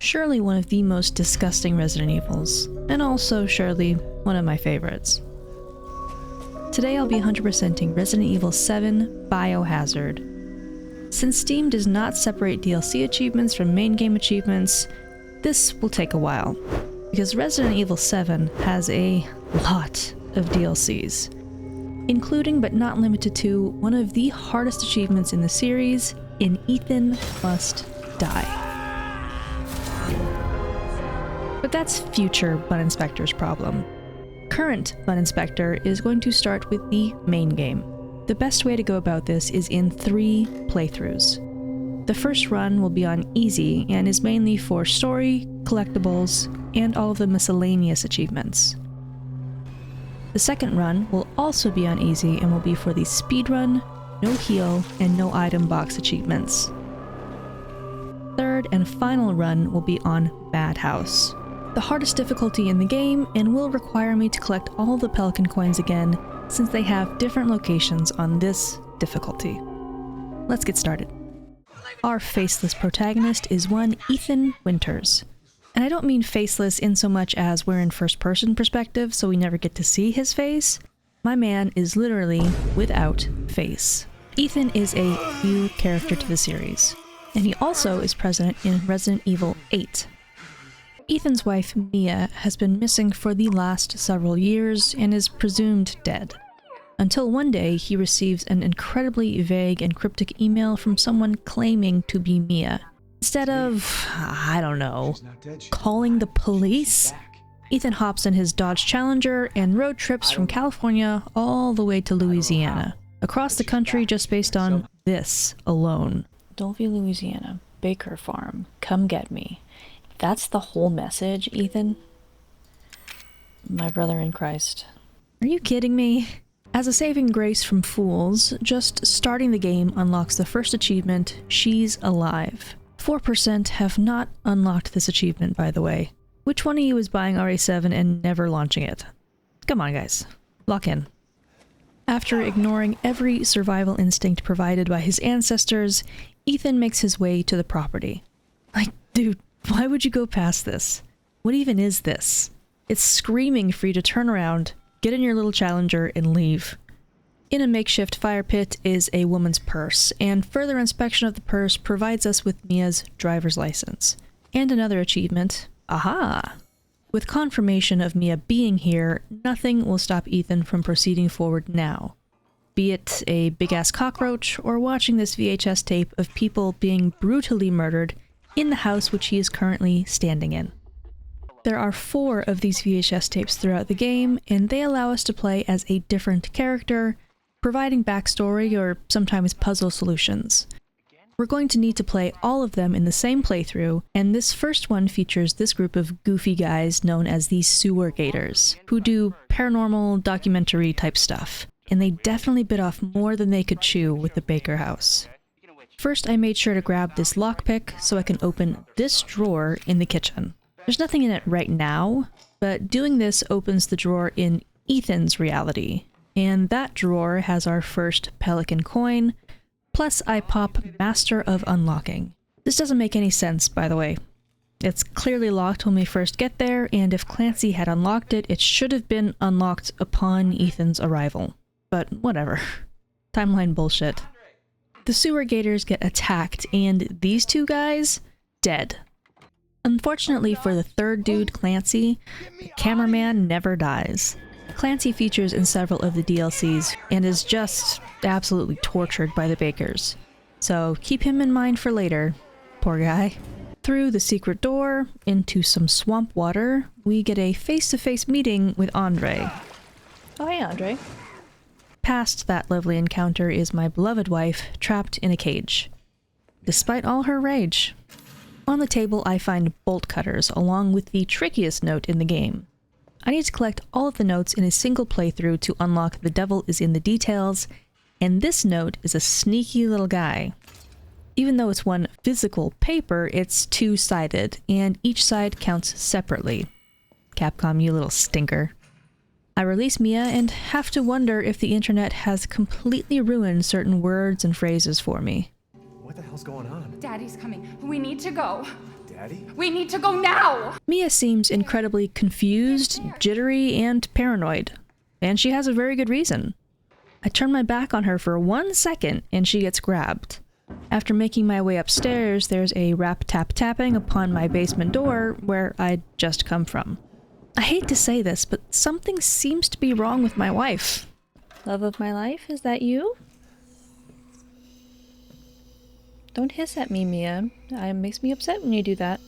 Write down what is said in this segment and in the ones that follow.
Surely one of the most disgusting Resident Evils, and also surely one of my favorites. Today I'll be 100%ing Resident Evil 7 Biohazard. Since Steam does not separate DLC achievements from main game achievements, this will take a while, because Resident Evil 7 has a lot of DLCs, including but not limited to one of the hardest achievements in the series, An Ethan Must Die. But that's future Bun Inspector's problem. Current Bun Inspector is going to start with the main game. The best way to go about this is in 3 playthroughs. The first run will be on easy and is mainly for story, collectibles, and all of the miscellaneous achievements. The second run will also be on easy and will be for the speedrun, no heal, and no item box achievements. Third and final run will be on Madhouse, the hardest difficulty in the game, and will require me to collect all the Pelican coins again since they have different locations on this difficulty. Let's get started. Our faceless protagonist is one Ethan Winters. And I don't mean faceless in so much as we're in first-person perspective, so we never get to see his face. My man is literally without face. Ethan is a new character to the series, and he also is present in Resident Evil 8. Ethan's wife, Mia, has been missing for the last several years and is presumed dead. Until one day he receives an incredibly vague and cryptic email from someone claiming to be Mia. Instead of, I don't know, calling the police, Ethan hops in his Dodge Challenger and road trips from California all the way to Louisiana, across the country just based on this alone. Dulvey, Louisiana, Baker Farm, come get me. That's the whole message, Ethan? My brother in Christ. Are you kidding me? As a saving grace from fools, just starting the game unlocks the first achievement, She's Alive. 4% have not unlocked this achievement, by the way. Which one of you is buying RA7 and never launching it? Come on, guys. Lock in. After ignoring every survival instinct provided by his ancestors, Ethan makes his way to the property. Like, dude, why would you go past this? What even is this? It's screaming for you to turn around, get in your little Challenger, and leave. In a makeshift fire pit is a woman's purse, and further inspection of the purse provides us with Mia's driver's license. And another achievement. Aha! With confirmation of Mia being here, nothing will stop Ethan from proceeding forward now. Be it a big-ass cockroach, or watching this VHS tape of people being brutally murdered in the house which he is currently standing in. There are 4 of these VHS tapes throughout the game, and they allow us to play as a different character, providing backstory or sometimes puzzle solutions. We're going to need to play all of them in the same playthrough, and this first one features this group of goofy guys known as the Sewer Gators, who do paranormal documentary type stuff, and they definitely bit off more than they could chew with the Baker house. First, I made sure to grab this lockpick so I can open this drawer in the kitchen. There's nothing in it right now, but doing this opens the drawer in Ethan's reality, and that drawer has our first Pelican coin, plus I pop Master of Unlocking. This doesn't make any sense, by the way. It's clearly locked when we first get there, and if Clancy had unlocked it, it should have been unlocked upon Ethan's arrival. But whatever. Timeline bullshit. The Sewer Gators get attacked, and these 2 guys, dead. Unfortunately for the third dude, Clancy, the cameraman never dies. Clancy features in several of the DLCs, and is just absolutely tortured by the Bakers. So keep him in mind for later. Poor guy. Through the secret door, into some swamp water, we get a face-to-face meeting with Andre. Oh hey, Andre. Past that lovely encounter is my beloved wife, trapped in a cage. Despite all her rage. On the table I find bolt cutters, along with the trickiest note in the game. I need to collect all of the notes in a single playthrough to unlock The Devil is in the Details, and this note is a sneaky little guy. Even though it's one physical paper, it's 2-sided, and each side counts separately. Capcom, you little stinker. I release Mia and have to wonder if the internet has completely ruined certain words and phrases for me. What the hell's going on? Daddy's coming. We need to go. Daddy? We need to go now! Mia seems incredibly confused, jittery, and paranoid. And she has a very good reason. I turn my back on her for 1 second and she gets grabbed. After making my way upstairs, there's a rap-tap-tapping upon my basement door where I'd just come from. I hate to say this, but something seems to be wrong with my wife. Love of my life, is that you? Don't hiss at me, Mia. It makes me upset when you do that.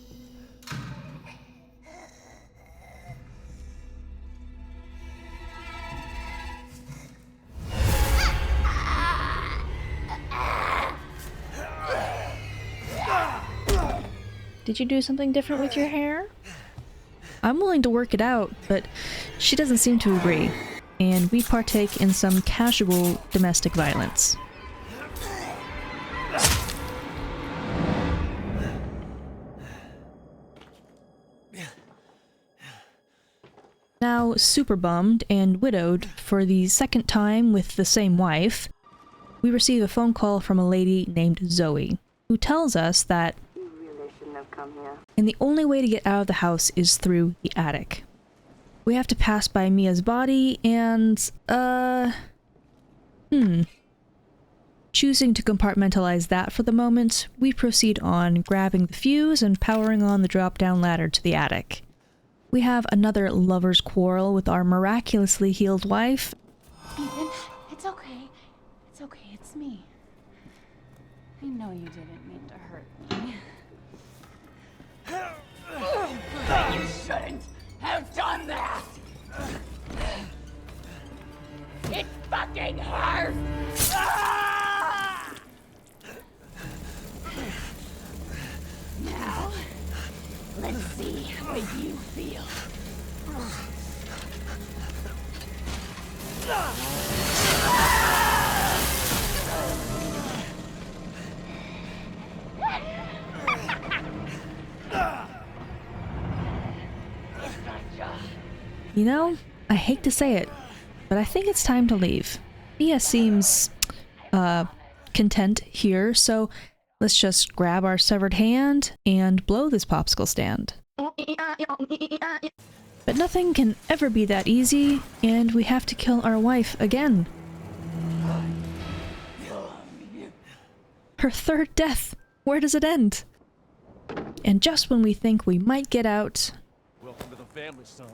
Did you do something different with your hair? I'm willing to work it out, but she doesn't seem to agree, and we partake in some casual domestic violence. Now super bummed and widowed for the second time with the same wife, we receive a phone call from a lady named Zoe, who tells us that and the only way to get out of the house is through the attic. We have to pass by Mia's body and, Choosing to compartmentalize that for the moment, we proceed on grabbing the fuse and powering on the drop-down ladder to the attic. We have another lover's quarrel with our miraculously healed wife. Ethan, it's okay. It's okay, it's me. I know you didn't mean to hurt me. You shouldn't have done that! It fucking hurts! Now, let's see what you feel. You know, I hate to say it, but I think it's time to leave. Mia seems, content here, so let's just grab our severed hand and blow this popsicle stand. But nothing can ever be that easy, and we have to kill our wife again. Her third death! Where does it end? And just when we think we might get out... Welcome to the family, son.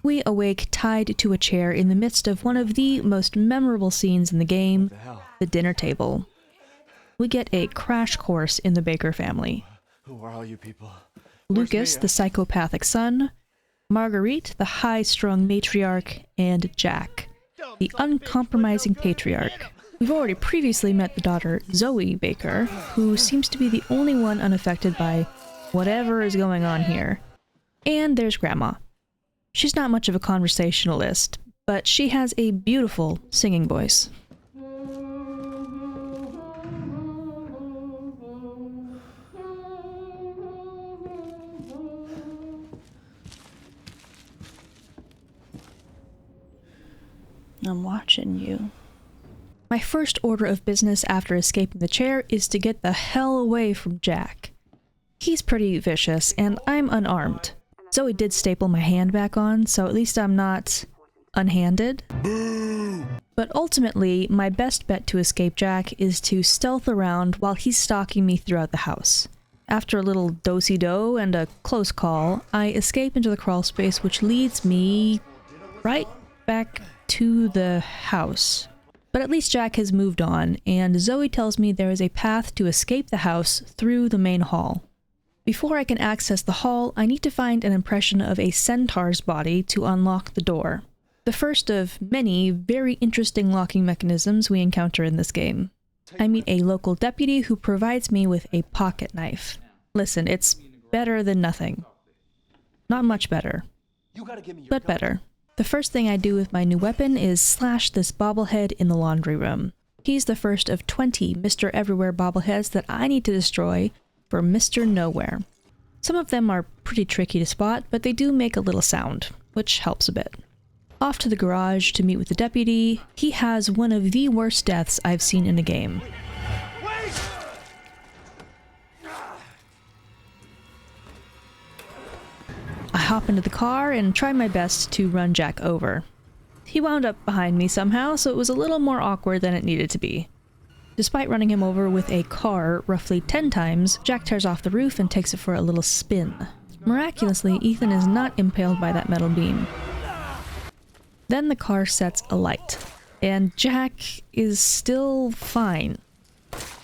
We awake tied to a chair in the midst of one of the most memorable scenes in the game, the dinner table. We get a crash course in the Baker family. Who are all you people? Lucas, the psychopathic son, Marguerite, the high-strung matriarch, and Jack, the uncompromising patriarch. We've already previously met the daughter, Zoe Baker, who seems to be the only one unaffected by whatever is going on here. And there's Grandma. She's not much of a conversationalist, but she has a beautiful singing voice. I'm watching you. My first order of business after escaping the chair is to get the hell away from Jack. He's pretty vicious, and I'm unarmed. Zoe did staple my hand back on, so at least I'm not unhanded. Boo! But ultimately, my best bet to escape Jack is to stealth around while he's stalking me throughout the house. After a little do-si-do and a close call, I escape into the crawl space, which leads me right back to the house. But at least Jack has moved on, and Zoe tells me there is a path to escape the house through the main hall. Before I can access the hall, I need to find an impression of a centaur's body to unlock the door. The first of many very interesting locking mechanisms we encounter in this game. I meet a local deputy who provides me with a pocket knife. Listen, it's better than nothing. Not much better, but better. The first thing I do with my new weapon is slash this bobblehead in the laundry room. He's the first of 20 Mr. Everywhere bobbleheads that I need to destroy for Mr. Nowhere. Some of them are pretty tricky to spot, but they do make a little sound, which helps a bit. Off to the garage to meet with the deputy. He has one of the worst deaths I've seen in a game. I hop into the car and try my best to run Jack over. He wound up behind me somehow, so it was a little more awkward than it needed to be. Despite running him over with a car roughly 10 times, Jack tears off the roof and takes it for a little spin. Miraculously, Ethan is not impaled by that metal beam. Then the car sets alight, and Jack is still fine.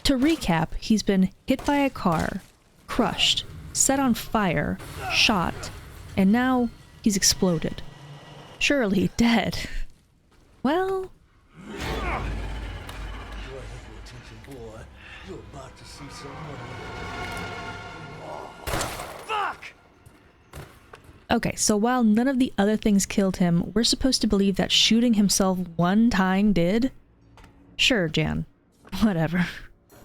To recap, he's been hit by a car, crushed, set on fire, shot, and now he's exploded. Surely dead. Well... Okay, so while none of the other things killed him, we're supposed to believe that shooting himself one time did? Sure, Jan. Whatever.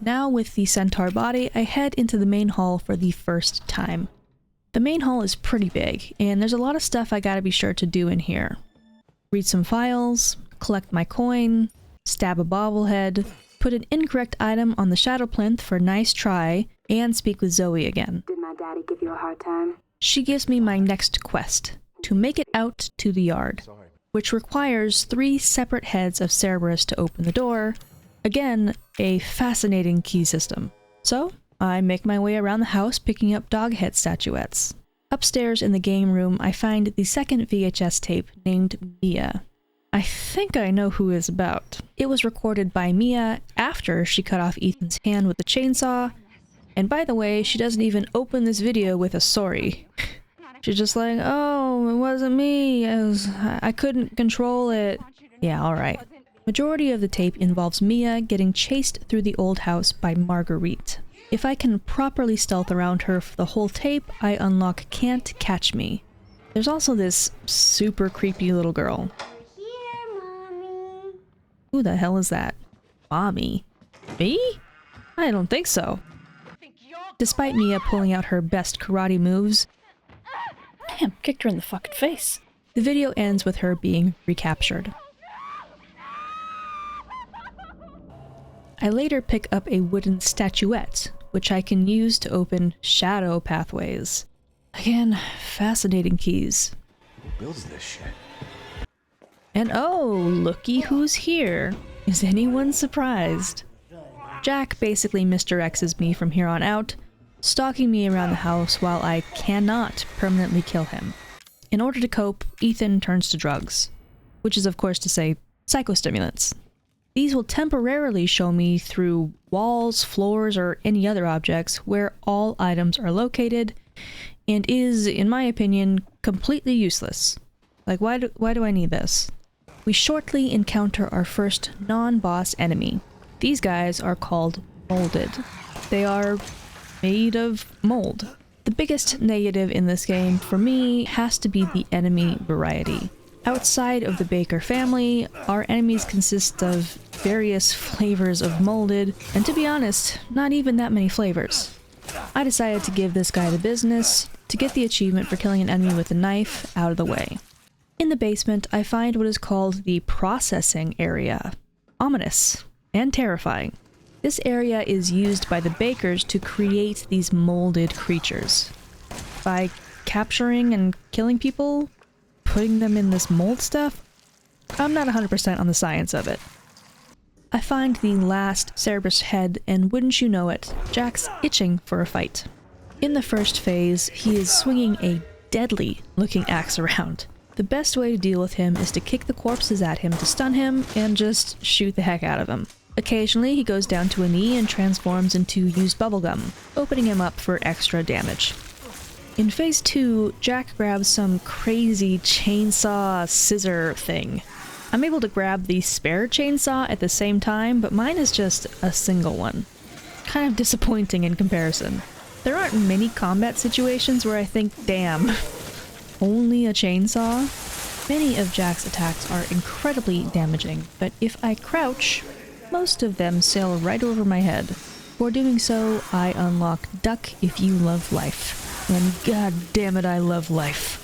Now with the centaur body, I head into the main hall for the first time. The main hall is pretty big, and there's a lot of stuff I gotta be sure to do in here. Read some files, collect my coin, stab a bobblehead, put an incorrect item on the shadow plinth for nice try, and speak with Zoe again. Did my daddy give you a hard time? She gives me my next quest, to make it out to the yard, which requires 3 separate heads of Cerberus to open the door. Again, a fascinating key system. So, I make my way around the house picking up dog head statuettes. Upstairs in the game room, I find the second VHS tape named Mia. I think I know who it's about. It was recorded by Mia after she cut off Ethan's hand with the chainsaw. And by the way, she doesn't even open this video with a sorry. She's just like, oh, it wasn't me. I couldn't control it. Yeah, alright. Majority of the tape involves Mia getting chased through the old house by Marguerite. If I can properly stealth around her for the whole tape, I unlock Can't Catch Me. There's also this super creepy little girl. Here, Mommy. Who the hell is that? Mommy? Me? I don't think so. Despite Mia pulling out her best karate moves, damn, kicked her in the fucking face. The video ends with her being recaptured. I later pick up a wooden statuette, which I can use to open shadow pathways. Again, fascinating keys. Who builds this shit? And oh, looky who's here. Is anyone surprised? Jack basically misdirects me from here on out, stalking me around the house while I cannot permanently kill him. In order to cope, Ethan turns to drugs, which is of course to say psychostimulants. These will temporarily show me through walls, floors, or any other objects where all items are located, and is, in my opinion, completely useless. Like, why do I need this? We shortly encounter our first non-boss enemy. These guys are called molded. They are made of mold. The biggest negative in this game, for me, has to be the enemy variety. Outside of the Baker family, our enemies consist of various flavors of molded, and to be honest, not even that many flavors. I decided to give this guy the business to get the achievement for killing an enemy with a knife out of the way. In the basement, I find what is called the processing area. Ominous and terrifying. This area is used by the Bakers to create these molded creatures. By capturing and killing people, putting them in this mold stuff, I'm not 100% on the science of it. I find the last Cerberus head, and wouldn't you know it, Jack's itching for a fight. In the first phase, he is swinging a deadly-looking axe around. The best way to deal with him is to kick the corpses at him to stun him and just shoot the heck out of him. Occasionally, he goes down to a knee and transforms into used bubblegum, opening him up for extra damage. In phase 2, Jack grabs some crazy chainsaw scissor thing. I'm able to grab the spare chainsaw at the same time, but mine is just a single one. Kind of disappointing in comparison. There aren't many combat situations where I think, damn, only a chainsaw? Many of Jack's attacks are incredibly damaging, but if I crouch, most of them sail right over my head. For doing so, I unlock Duck If You Love Life. And god damn it, I love life.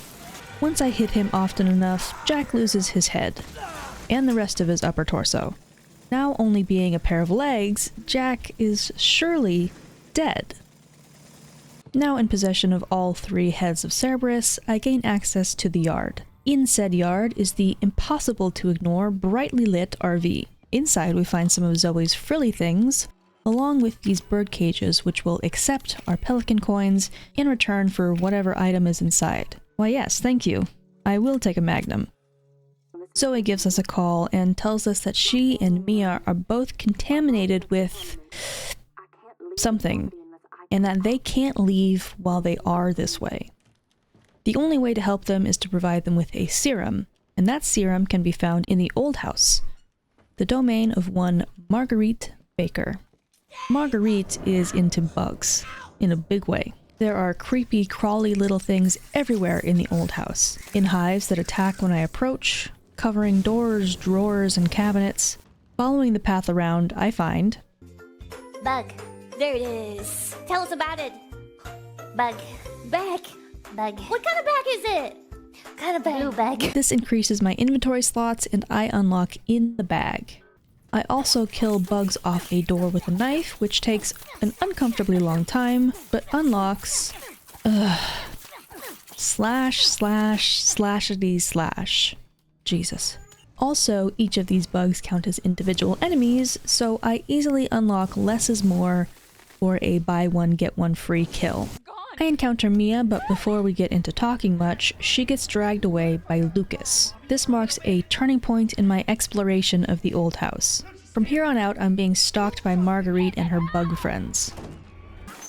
Once I hit him often enough, Jack loses his head, and the rest of his upper torso. Now only being a pair of legs, Jack is surely dead. Now in possession of all 3 heads of Cerberus, I gain access to the yard. In said yard is the impossible-to-ignore, brightly lit RV. Inside we find some of Zoe's frilly things, along with these bird cages which will accept our pelican coins in return for whatever item is inside. Why yes, thank you. I will take a magnum. Zoe gives us a call and tells us that she and Mia are both contaminated with something, and that they can't leave while they are this way. The only way to help them is to provide them with a serum, and that serum can be found in the old house, the domain of one Marguerite Baker. Marguerite is into bugs, in a big way. There are creepy, crawly little things everywhere in the old house, in hives that attack when I approach, covering doors, drawers, and cabinets. Following the path around, I find... Bug. There it is. Tell us about it. Bug. Bag. Bug. What kind of bag is it? Kind of bag. Blue bag. This increases my inventory slots and I unlock in the bag. I also kill bugs off a door with a knife, which takes an uncomfortably long time, but unlocks... ////. Jesus. Also, each of these bugs count as individual enemies, so I easily unlock less is more for a buy one get one free kill. I encounter Mia, but before we get into talking much, she gets dragged away by Lucas. This marks a turning point in my exploration of the old house. From here on out, I'm being stalked by Marguerite and her bug friends.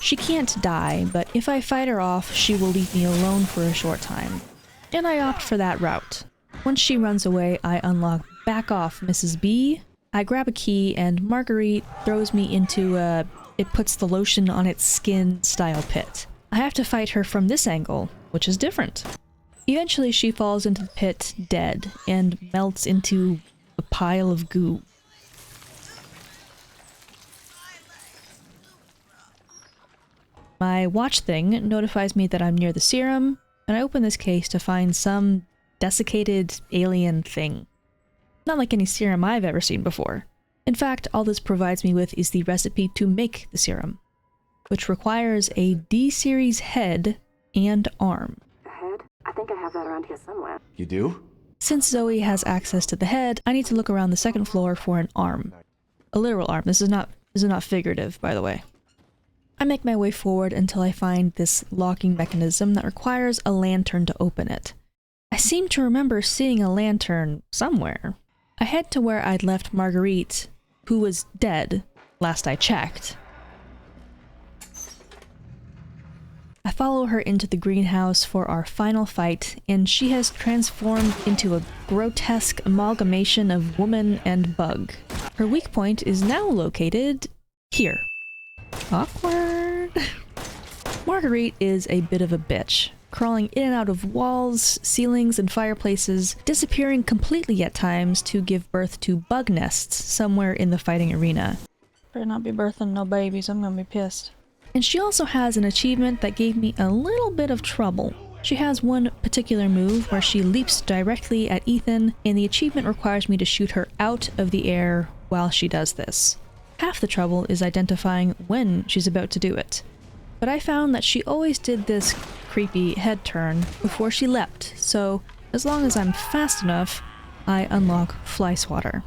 She can't die, but if I fight her off, she will leave me alone for a short time. And I opt for that route. Once she runs away, I unlock Back Off, Mrs. B. I grab a key and Marguerite throws me into a it puts the lotion on its skin style pit. I have to fight her from this angle, which is different. Eventually she falls into the pit dead and melts into a pile of goo. My watch thing notifies me that I'm near the serum, and I open this case to find some desiccated alien thing. Not like any serum I've ever seen before. In fact, all this provides me with is the recipe to make the serum, which requires a D-series head and arm. A head? I think I have that around here somewhere. You do? Since Zoe has access to the head, I need to look around the second floor for an arm. A literal arm. This is not figurative, by the way. I make my way forward until I find this locking mechanism that requires a lantern to open it. I seem to remember seeing a lantern somewhere. I head to where I'd left Marguerite, who was dead last I checked. I follow her into the greenhouse for our final fight, and she has transformed into a grotesque amalgamation of woman and bug. Her weak point is now located here. Awkward. Marguerite is a bit of a bitch, crawling in and out of walls, ceilings, and fireplaces, disappearing completely at times to give birth to bug nests somewhere in the fighting arena. Better not be birthing no babies, I'm gonna be pissed. And she also has an achievement that gave me a little bit of trouble. She has one particular move where she leaps directly at Ethan, and the achievement requires me to shoot her out of the air while she does this. Half the trouble is identifying when she's about to do it. But I found that she always did this creepy head turn before she leapt, so as long as I'm fast enough, I unlock Fly Swatter.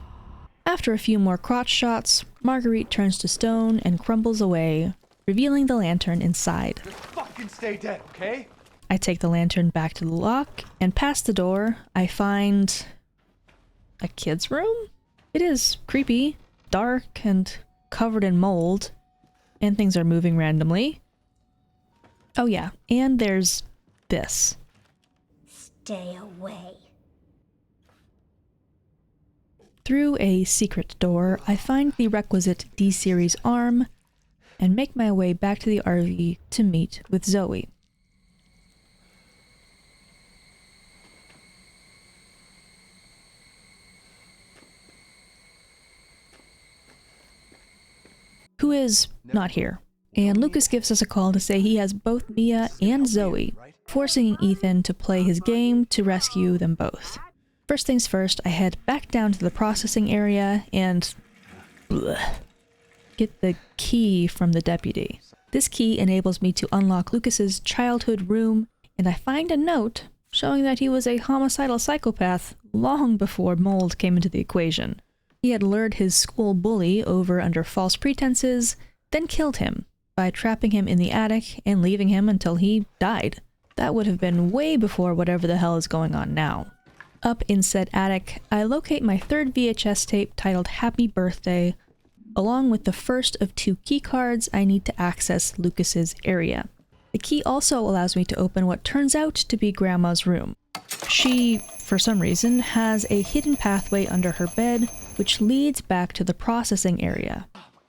After a few more crotch shots, Marguerite turns to stone and crumbles away, revealing the lantern inside. Just fucking stay dead, okay? I take the lantern back to the lock, and past the door, I find... a kid's room? It is creepy, dark, and covered in mold, and things are moving randomly. Oh yeah, and there's this. Stay away. Through a secret door, I find the requisite D-series arm, and make my way back to the RV to meet with Zoe. Who is not here. and Lucas gives us a call to say he has both Mia and Zoe, forcing Ethan to play his game to rescue them both. First things first, I head back down to the processing area and get the key from the deputy. This key enables me to unlock Lucas's childhood room, and I find a note showing that he was a homicidal psychopath long before mold came into the equation. He had lured his school bully over under false pretenses, then killed him by trapping him in the attic and leaving him until he died. That would have been way before whatever the hell is going on now. Up in said attic, I locate my third VHS tape titled Happy Birthday, along with the first of 2 key cards I need to access Lucas's area. The key also allows me to open what turns out to be Grandma's room. She, for some reason, has a hidden pathway under her bed, which leads back to the processing area.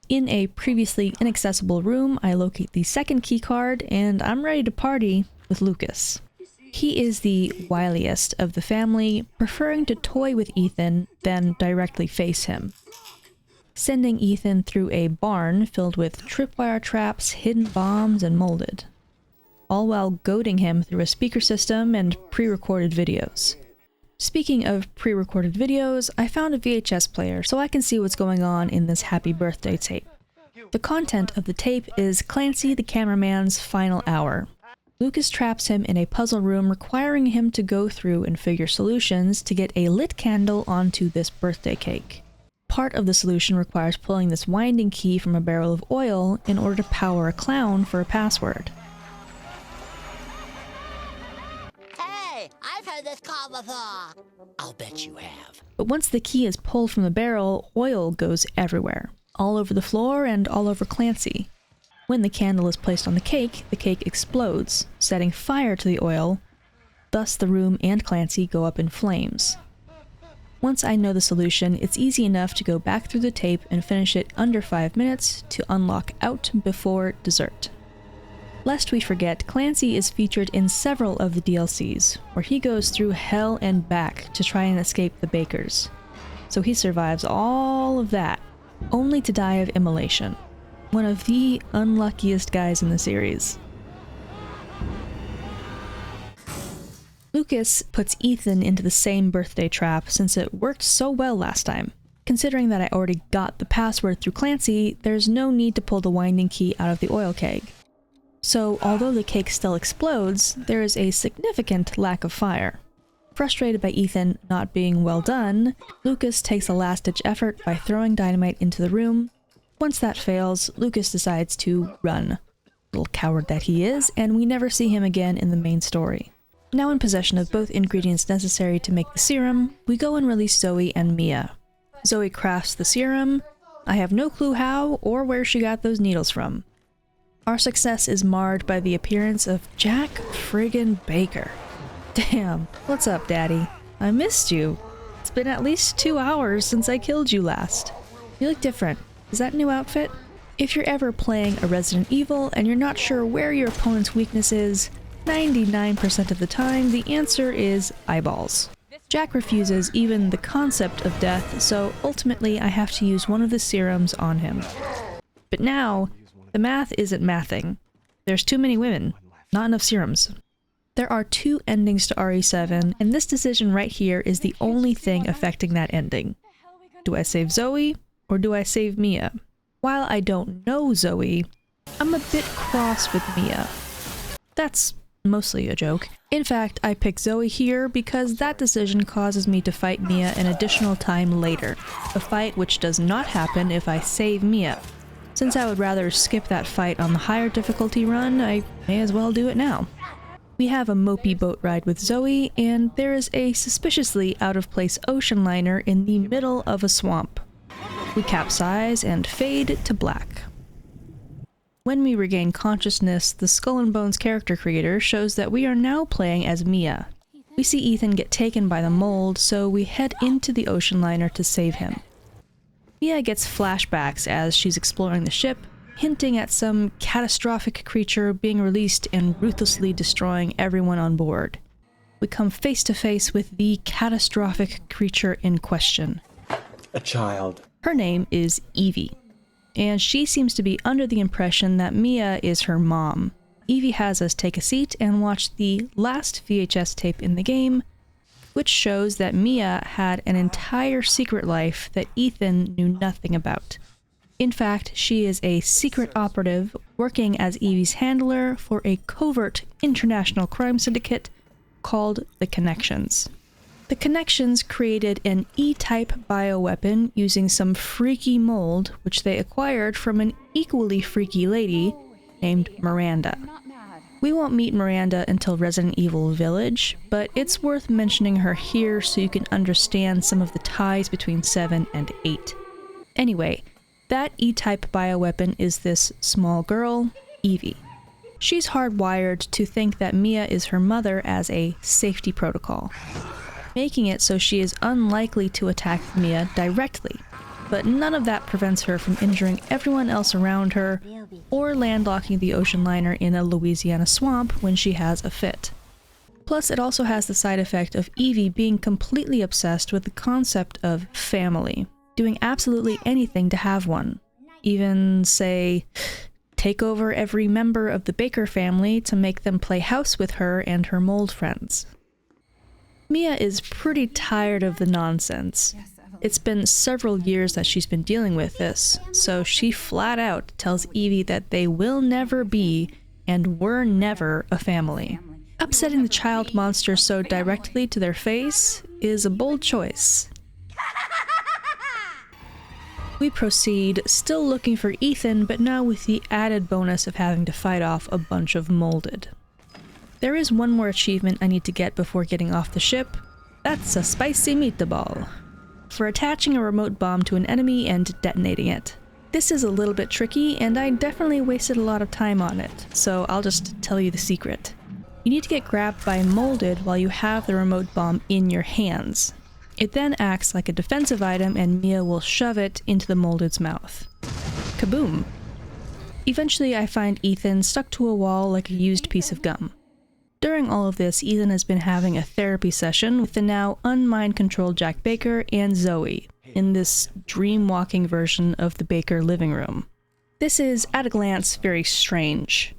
In a previously inaccessible room, I locate the second key card, and I'm ready to party with Lucas. He is the wiliest of the family, preferring to toy with Ethan than directly face him. Sending Ethan through a barn filled with tripwire traps, hidden bombs, and molded. All while goading him through a speaker system and pre-recorded videos. Speaking of pre-recorded videos, I found a VHS player so I can see what's going on in this Happy Birthday tape. The content of the tape is Clancy the cameraman's final hour. Lucas traps him in a puzzle room, requiring him to go through and figure solutions to get a lit candle onto this birthday cake. Part of the solution requires pulling this winding key from a barrel of oil in order to power a clown for a password. Hey, I've heard this call before. I'll bet you have. But once the key is pulled from the barrel, oil goes everywhere. All over the floor and all over Clancy. When the candle is placed on the cake explodes, setting fire to the oil. Thus the room and Clancy go up in flames. Once I know the solution, it's easy enough to go back through the tape and finish it under 5 minutes to unlock Out Before Dessert. Lest we forget, Clancy is featured in several of the DLCs, where he goes through hell and back to try and escape the bakers. So he survives all of that, only to die of immolation. One of the unluckiest guys in the series. Lucas puts Ethan into the same birthday trap since it worked so well last time. Considering that I already got the password through Clancy, there's no need to pull the winding key out of the oil keg. So although the cake still explodes, there is a significant lack of fire. Frustrated by Ethan not being well done, Lucas takes a last-ditch effort by throwing dynamite into the room. Once that fails, Lucas decides to run. Little coward that he is, and we never see him again in the main story. Now in possession of both ingredients necessary to make the serum, we go and release Zoe and Mia. Zoe crafts the serum. I have no clue how or where she got those needles from. Our success is marred by the appearance of Jack friggin' Baker. Damn, what's up, Daddy? I missed you. It's been at least 2 hours since I killed you last. You look different. Is that a new outfit? If you're ever playing a Resident Evil and you're not sure where your opponent's weakness is, 99% of the time the answer is eyeballs. Jack refuses even the concept of death, so ultimately I have to use one of the serums on him. But now, the math isn't mathing. There's too many women, not enough serums. There are 2 endings to RE7, and this decision right here is the only thing affecting that ending. Do I save Zoe, or do I save Mia? While I don't know Zoe, I'm a bit cross with Mia. That's mostly a joke. In fact, I picked Zoe here because that decision causes me to fight Mia an additional time later, a fight which does not happen if I save Mia. Since I would rather skip that fight on the higher difficulty run, I may as well do it now. We have a mopey boat ride with Zoe, and there is a suspiciously out-of-place ocean liner in the middle of a swamp. We capsize and fade to black. When we regain consciousness, the Skull and Bones character creator shows that we are now playing as Mia. We see Ethan get taken by the mold, so we head into the ocean liner to save him. Mia gets flashbacks as she's exploring the ship, hinting at some catastrophic creature being released and ruthlessly destroying everyone on board. We come face to face with the catastrophic creature in question. A child. Her name is Evie. and she seems to be under the impression that Mia is her mom. Evie has us take a seat and watch the last VHS tape in the game, which shows that Mia had an entire secret life that Ethan knew nothing about. In fact, she is a secret operative working as Evie's handler for a covert international crime syndicate called the Connections. The Connections created an E-type bioweapon using some freaky mold, which they acquired from an equally freaky lady named Miranda. We won't meet Miranda until Resident Evil Village, but it's worth mentioning her here so you can understand some of the ties between 7 and 8. Anyway, that E-type bioweapon is this small girl, Evie. She's hardwired to think that Mia is her mother as a safety protocol, making it so she is unlikely to attack Mia directly, but none of that prevents her from injuring everyone else around her or landlocking the ocean liner in a Louisiana swamp when she has a fit. Plus, it also has the side effect of Evie being completely obsessed with the concept of family, doing absolutely anything to have one. Even, say, take over every member of the Baker family to make them play house with her and her mold friends. Mia is pretty tired of the nonsense. It's been several years that she's been dealing with this, so she flat out tells Evie that they will never be and were never a family. Upsetting the child monster so directly to their face is a bold choice. We proceed, still looking for Ethan, but now with the added bonus of having to fight off a bunch of molded. There is one more achievement I need to get before getting off the ship. That's a spicy meatball, for attaching a remote bomb to an enemy and detonating it. This is a little bit tricky, and I definitely wasted a lot of time on it, so I'll just tell you the secret. You need to get grabbed by molded while you have the remote bomb in your hands. It then acts like a defensive item and Mia will shove it into the molded's mouth. Kaboom! Eventually I find Ethan stuck to a wall like a used piece of gum. During all of this, Ethan has been having a therapy session with the now unmind-controlled Jack Baker and Zoe in this dream-walking version of the Baker living room. This is, at a glance, very strange.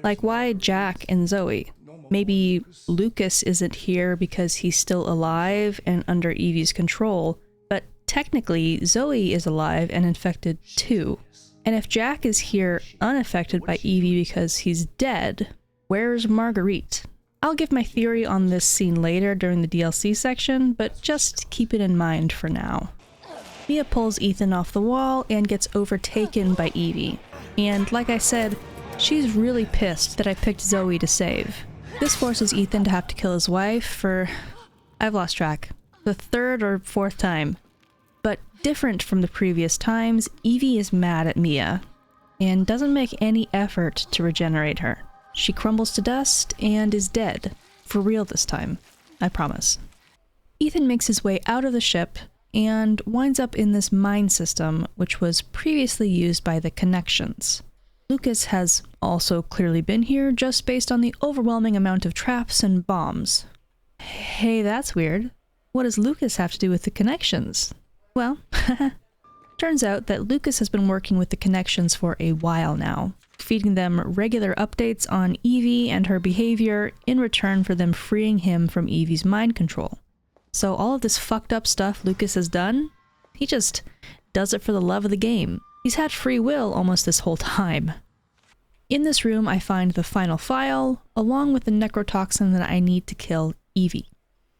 Like, why Jack and Zoe? Maybe Lucas isn't here because he's still alive and under Evie's control, but technically Zoe is alive and infected too. And if Jack is here unaffected by Evie because he's dead, where's Marguerite? I'll give my theory on this scene later during the DLC section, but just keep it in mind for now. Mia pulls Ethan off the wall and gets overtaken by Evie. And like I said, she's really pissed that I picked Zoe to save. This forces Ethan to have to kill his wife for, I've lost track, the third or fourth time. But different from the previous times, Evie is mad at Mia and doesn't make any effort to regenerate her. She crumbles to dust and is dead. For real this time, I promise. Ethan makes his way out of the ship and winds up in this mine system, which was previously used by the Connections. Lucas has also clearly been here, just based on the overwhelming amount of traps and bombs. Hey, that's weird. What does Lucas have to do with the Connections? Well, turns out that Lucas has been working with the Connections for a while now, feeding them regular updates on Evie and her behavior in return for them freeing him from Evie's mind control. So all of this fucked up stuff Lucas has done, he just does it for the love of the game. He's had free will almost this whole time. In this room I find the final file, along with the necrotoxin that I need to kill Evie.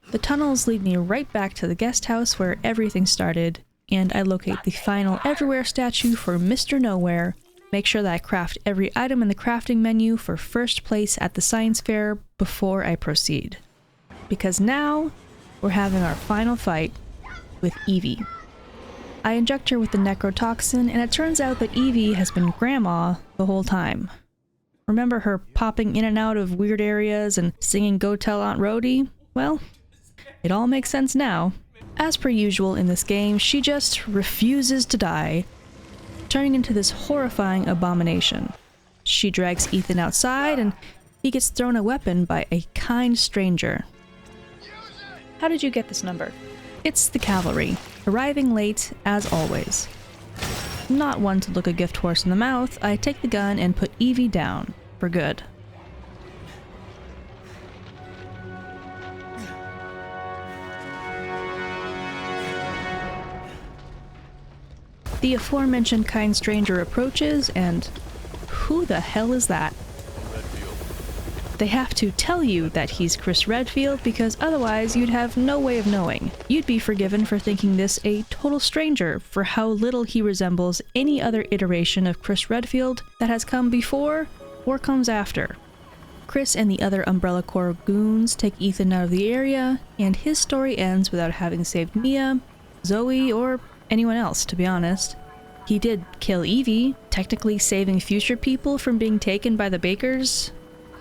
The tunnels lead me right back to the guest house where everything started, and I locate the final everywhere statue for Mr. Nowhere, make sure that I craft every item in the crafting menu for first place at the science fair before I proceed. Because now, we're having our final fight with Evie. I inject her with the necrotoxin, and it turns out that Evie has been Grandma the whole time. Remember her popping in and out of weird areas and singing Go Tell Aunt Rhody? Well, it all makes sense now. As per usual in this game, she just refuses to die, turning into this horrifying abomination. She drags Ethan outside, and he gets thrown a weapon by a kind stranger. How did you get this number? It's the cavalry, arriving late as always. not one to look a gift horse in the mouth, I take the gun and put Evie down, for good. The aforementioned kind stranger approaches, and who the hell is that? They have to tell you that he's Chris Redfield, because otherwise you'd have no way of knowing. You'd be forgiven for thinking this a total stranger for how little he resembles any other iteration of Chris Redfield that has come before or comes after. Chris and the other Umbrella Corps goons take Ethan out of the area, and his story ends without having saved Mia, Zoe, or anyone else, to be honest. He did kill Evie, technically saving future people from being taken by the Bakers,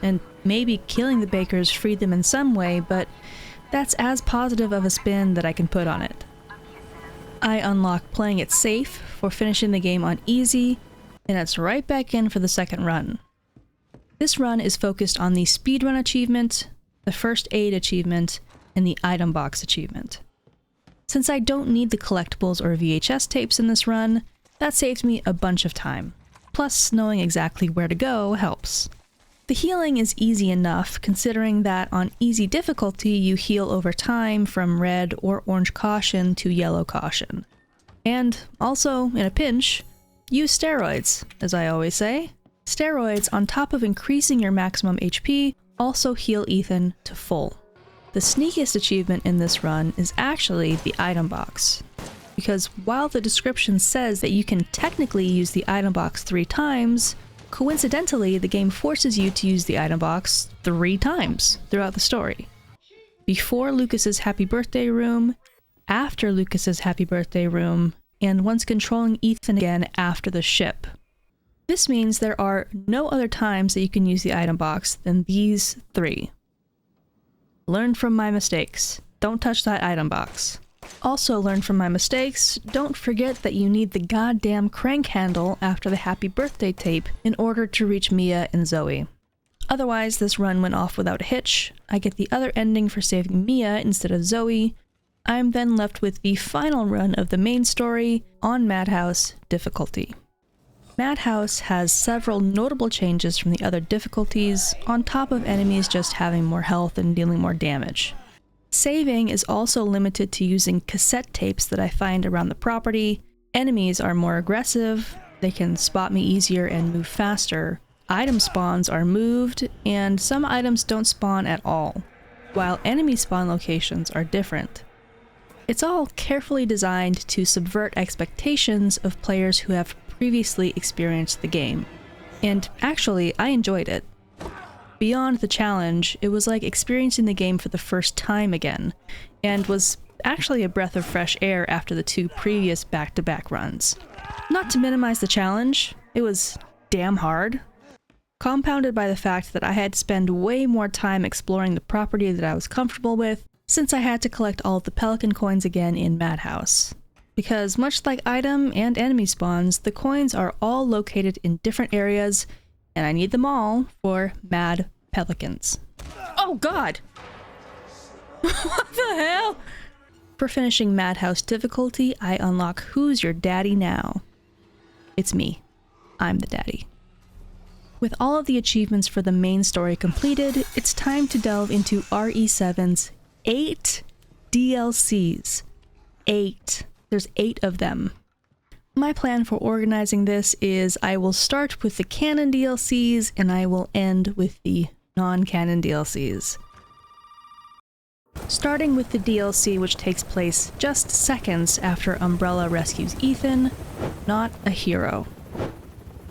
and maybe killing the Bakers freed them in some way, but that's as positive of a spin that I can put on it. I unlock playing it safe for finishing the game on easy, and it's right back in for the second run. This run is focused on the speedrun achievement, the first aid achievement, and the item box achievement. Since I don't need the collectibles or VHS tapes in this run, that saves me a bunch of time. Plus, knowing exactly where to go helps. The healing is easy enough, considering that on easy difficulty you heal over time from red or orange caution to yellow caution. And also, in a pinch, use steroids, as I always say. Steroids, on top of increasing your maximum HP, also heal Ethan to full. The sneakiest achievement in this run is actually the item box, because while the description says that you can technically use the item box 3 times, coincidentally the game forces you to use the item box 3 times throughout the story. Before Lucas's happy birthday room, after Lucas's happy birthday room, and once controlling Ethan again after the ship. This means there are no other times that you can use the item box than these 3. Learn from my mistakes. Don't touch that item box. Also learn from my mistakes, don't forget that you need the goddamn crank handle after the happy birthday tape in order to reach Mia and Zoe. Otherwise, this run went off without a hitch. I get the other ending for saving Mia instead of Zoe. I'm then left with the final run of the main story on Madhouse difficulty. Madhouse has several notable changes from the other difficulties, on top of enemies just having more health and dealing more damage. Saving is also limited to using cassette tapes that I find around the property. Enemies are more aggressive, they can spot me easier and move faster. Item spawns are moved, and some items don't spawn at all, while enemy spawn locations are different. It's all carefully designed to subvert expectations of players who have previously experienced the game. And actually, I enjoyed it. Beyond the challenge, it was like experiencing the game for the first time again, and was actually a breath of fresh air after the 2 previous back-to-back runs. Not to minimize the challenge, it was damn hard. Compounded by the fact that I had to spend way more time exploring the property that I was comfortable with, since I had to collect all of the pelican coins again in Madhouse. Because much like item and enemy spawns, the coins are all located in different areas, and I need them all for Mad Pelicans. Oh god! What the hell? For finishing Madhouse difficulty, I unlock Who's Your Daddy Now? It's me. I'm the daddy. With all of the achievements for the main story completed, it's time to delve into RE7's 8 DLCs. 8. There's 8 of them. My plan for organizing this is I will start with the canon DLCs and I will end with the non-canon DLCs. Starting with the DLC which takes place just seconds after Umbrella rescues Ethan, Not a Hero.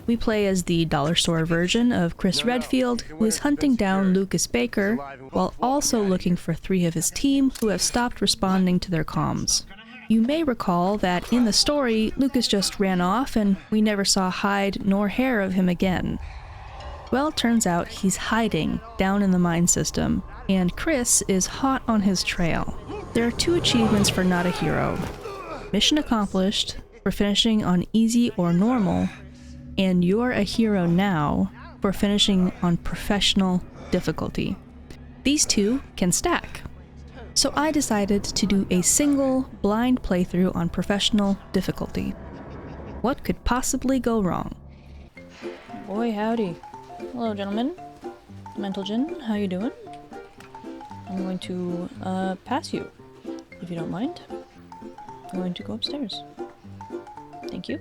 We play as the dollar store version of Chris Redfield, who is hunting down Lucas Baker, while also looking for 3 of his team who have stopped responding to their comms. You may recall that in the story, Lucas just ran off and we never saw hide nor hair of him again. Well, turns out he's hiding down in the mine system, and Chris is hot on his trail. There are 2 achievements for Not a Hero. Mission accomplished for finishing on easy or normal, and You're a Hero Now for finishing on professional difficulty. These 2 can stack. So I decided to do a single blind playthrough on professional difficulty. What could possibly go wrong? Boy, howdy. Hello, gentlemen. Mental Gin, how you doing? I'm going to, pass you, if you don't mind. I'm going to go upstairs. Thank you.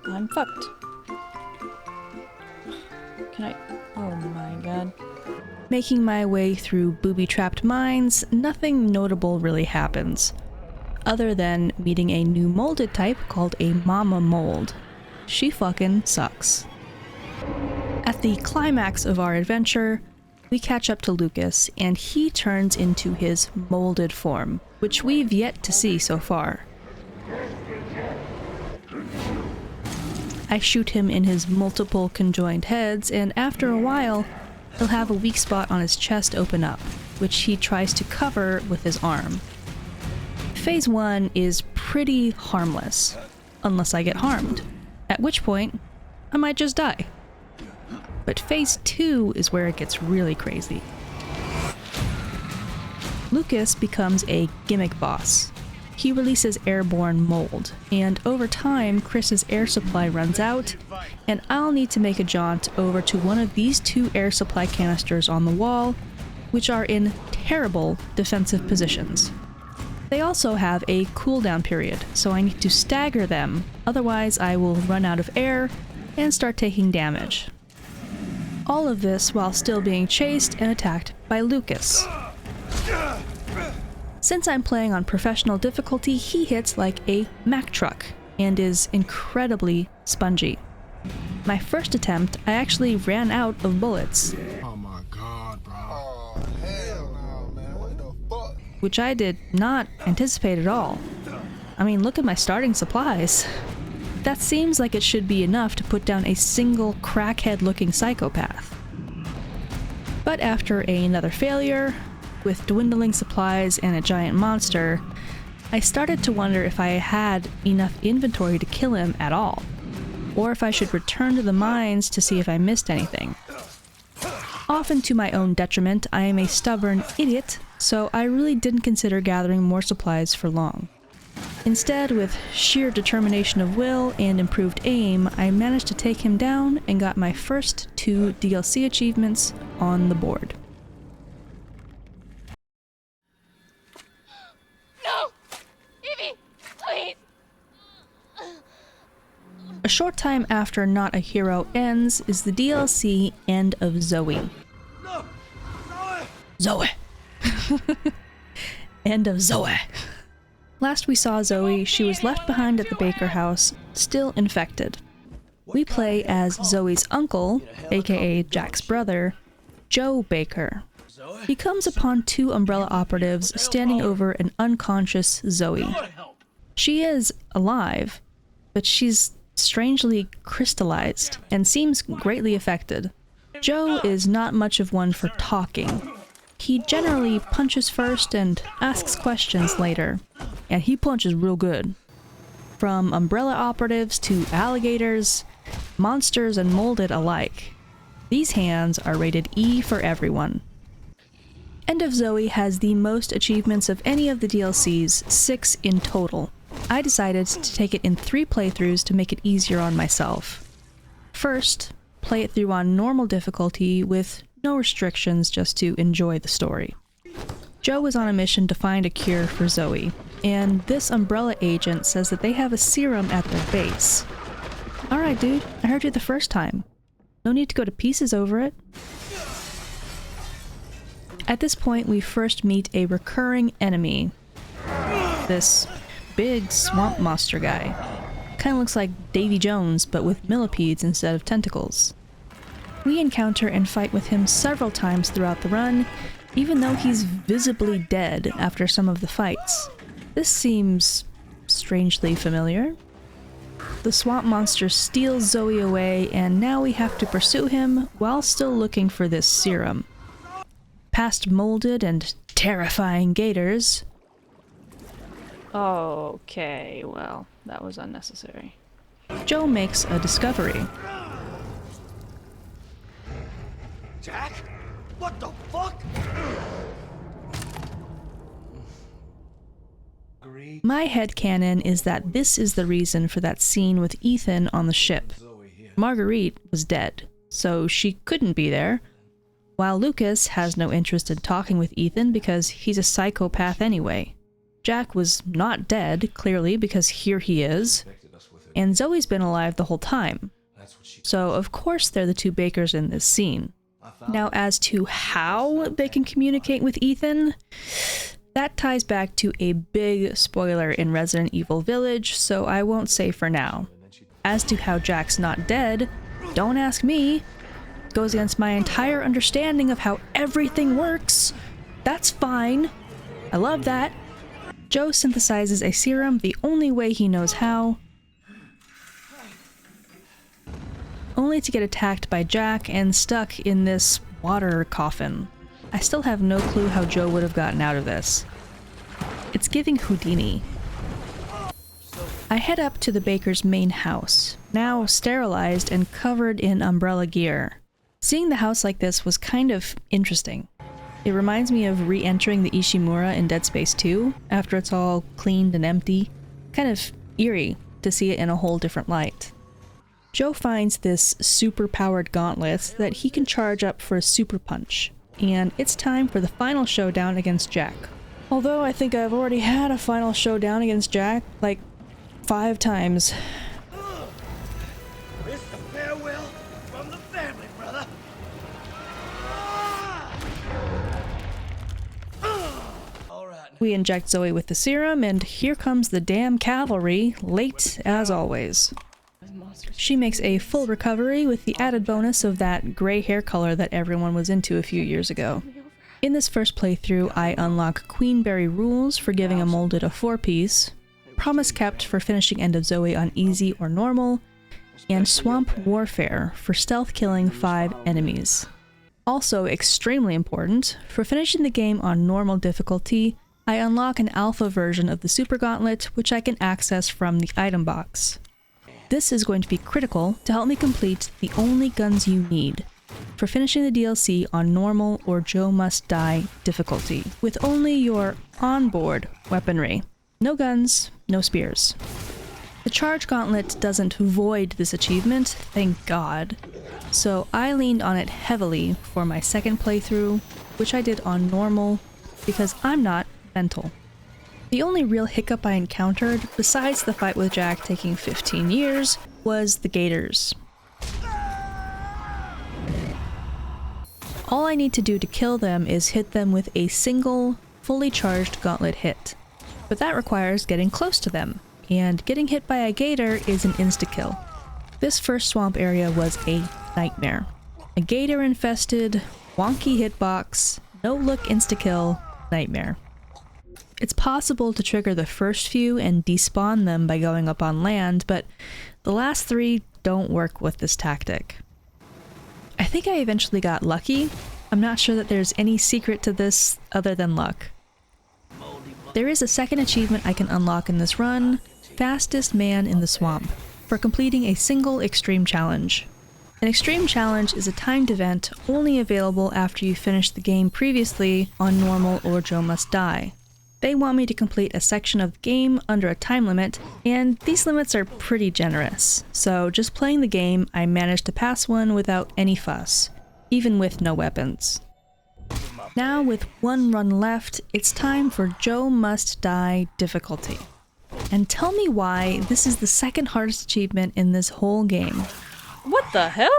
I'm fucked. Can I? Oh my god. Making my way through booby-trapped mines, nothing notable really happens, other than meeting a new molded type called a mama mold. She fucking sucks. At the climax of our adventure, we catch up to Lucas, and he turns into his molded form, which we've yet to see so far. I shoot him in his multiple conjoined heads, and after a while, he'll have a weak spot on his chest open up, which he tries to cover with his arm. Phase 1 is pretty harmless, unless I get harmed, at which point, I might just die. But Phase 2 is where it gets really crazy. Lucas becomes a gimmick boss. He releases airborne mold, and over time, Chris's air supply runs out, and I'll need to make a jaunt over to one of these 2 air supply canisters on the wall, which are in terrible defensive positions. They also have a cooldown period, so I need to stagger them, otherwise I will run out of air and start taking damage. All of this while still being chased and attacked by Lucas. Since I'm playing on professional difficulty, he hits like a Mack truck and is incredibly spongy. My first attempt, I actually ran out of bullets. Oh my god, bro. Oh, hell no, man. What the fuck? Which I did not anticipate at all. I mean, look at my starting supplies. That seems like it should be enough to put down a single crackhead-looking psychopath. But after another failure, with dwindling supplies and a giant monster, I started to wonder if I had enough inventory to kill him at all, or if I should return to the mines to see if I missed anything. Often to my own detriment, I am a stubborn idiot, so I really didn't consider gathering more supplies for long. Instead, with sheer determination of will and improved aim, I managed to take him down and got my first 2 DLC achievements on the board. No! Evie, please! A short time after Not a Hero ends is the DLC End of Zoe. No! Zoe! End of Zoe. Last we saw Zoe, she was left behind at the Baker house, still infected. We play as Zoe's uncle, aka Jack's brother, Joe Baker. He comes upon 2 Umbrella operatives standing over an unconscious Zoe. She is alive, but she's strangely crystallized and seems greatly affected. Joe is not much of one for talking. He generally punches first and asks questions later, and he punches real good. From Umbrella operatives to alligators, monsters and molded alike, these hands are rated E for everyone. End of Zoe has the most achievements of any of the DLCs, 6 in total. I decided to take it in 3 playthroughs to make it easier on myself. First, play it through on normal difficulty with no restrictions, just to enjoy the story. Joe is on a mission to find a cure for Zoe, and this Umbrella agent says that they have a serum at their base. Alright dude, I heard you the first time. No need to go to pieces over it. At this point we first meet a recurring enemy. This big swamp monster guy. Kinda looks like Davy Jones, but with millipedes instead of tentacles. We encounter and fight with him several times throughout the run, even though he's visibly dead after some of the fights. This seems strangely familiar. The swamp monster steals Zoe away, and now we have to pursue him while still looking for this serum. Past molded and terrifying gators. Okay, well, that was unnecessary. Joe makes a discovery. Jack? What the fuck? My headcanon is that this is the reason for that scene with Ethan on the ship. Marguerite was dead, so she couldn't be there, while Lucas has no interest in talking with Ethan because he's a psychopath anyway. Jack was not dead, clearly, because here he is, and Zoe's been alive the whole time. So of course they're the two Bakers in this scene. Now as to how they can communicate with Ethan, that ties back to a big spoiler in Resident Evil Village, so I won't say for now. As to how Jack's not dead, don't ask me. It goes against my entire understanding of how everything works. That's fine. I love that. Joe synthesizes a serum the only way he knows how, only to get attacked by Jack and stuck in this water coffin. I still have no clue how Joe would have gotten out of this. It's giving Houdini. I head up to the Baker's main house, now sterilized and covered in umbrella gear. Seeing the house like this was kind of interesting. It reminds me of re-entering the Ishimura in Dead Space 2, after it's all cleaned and empty. Kind of eerie to see it in a whole different light. Joe finds this super-powered gauntlet that he can charge up for a super punch, and it's time for the final showdown against Jack. Although I think I've already had a final showdown against Jack, like, 5 times. It's the farewell from the family, brother. All right. We inject Zoe with the serum, and here comes the damn cavalry, late as always. She makes a full recovery with the added bonus of that gray hair color that everyone was into a few years ago. In this first playthrough, I unlock Queenberry rules for giving a molded a 4-piece, promise kept for finishing End of Zoe on easy or normal, and Swamp Warfare for stealth killing 5 enemies. Also extremely important, for finishing the game on normal difficulty, I unlock an alpha version of the Super Gauntlet which I can access from the item box. This is going to be critical to help me complete the only guns you need for finishing the DLC on normal or Joe Must Die difficulty, with only your onboard weaponry. No guns, no spears. The Charge Gauntlet doesn't void this achievement, thank God, so I leaned on it heavily for my second playthrough, which I did on normal because I'm not mental. The only real hiccup I encountered, besides the fight with Jack taking 15 years, was the gators. All I need to do to kill them is hit them with a single, fully charged gauntlet hit. But that requires getting close to them, and getting hit by a gator is an insta-kill. This first swamp area was a nightmare. A gator-infested, wonky hitbox, no-look insta-kill nightmare. It's possible to trigger the first few and despawn them by going up on land, but the last 3 don't work with this tactic. I think I eventually got lucky. I'm not sure that there's any secret to this other than luck. There is a second achievement I can unlock in this run, Fastest Man in the Swamp, for completing a single extreme challenge. An extreme challenge is a timed event only available after you finish the game previously on normal or Joe Must Die. They want me to complete a section of the game under a time limit, and these limits are pretty generous, so just playing the game, I managed to pass one without any fuss, even with no weapons. Now, with 1 run left, it's time for Joe Must Die difficulty. And tell me why this is the second hardest achievement in this whole game. What the hell?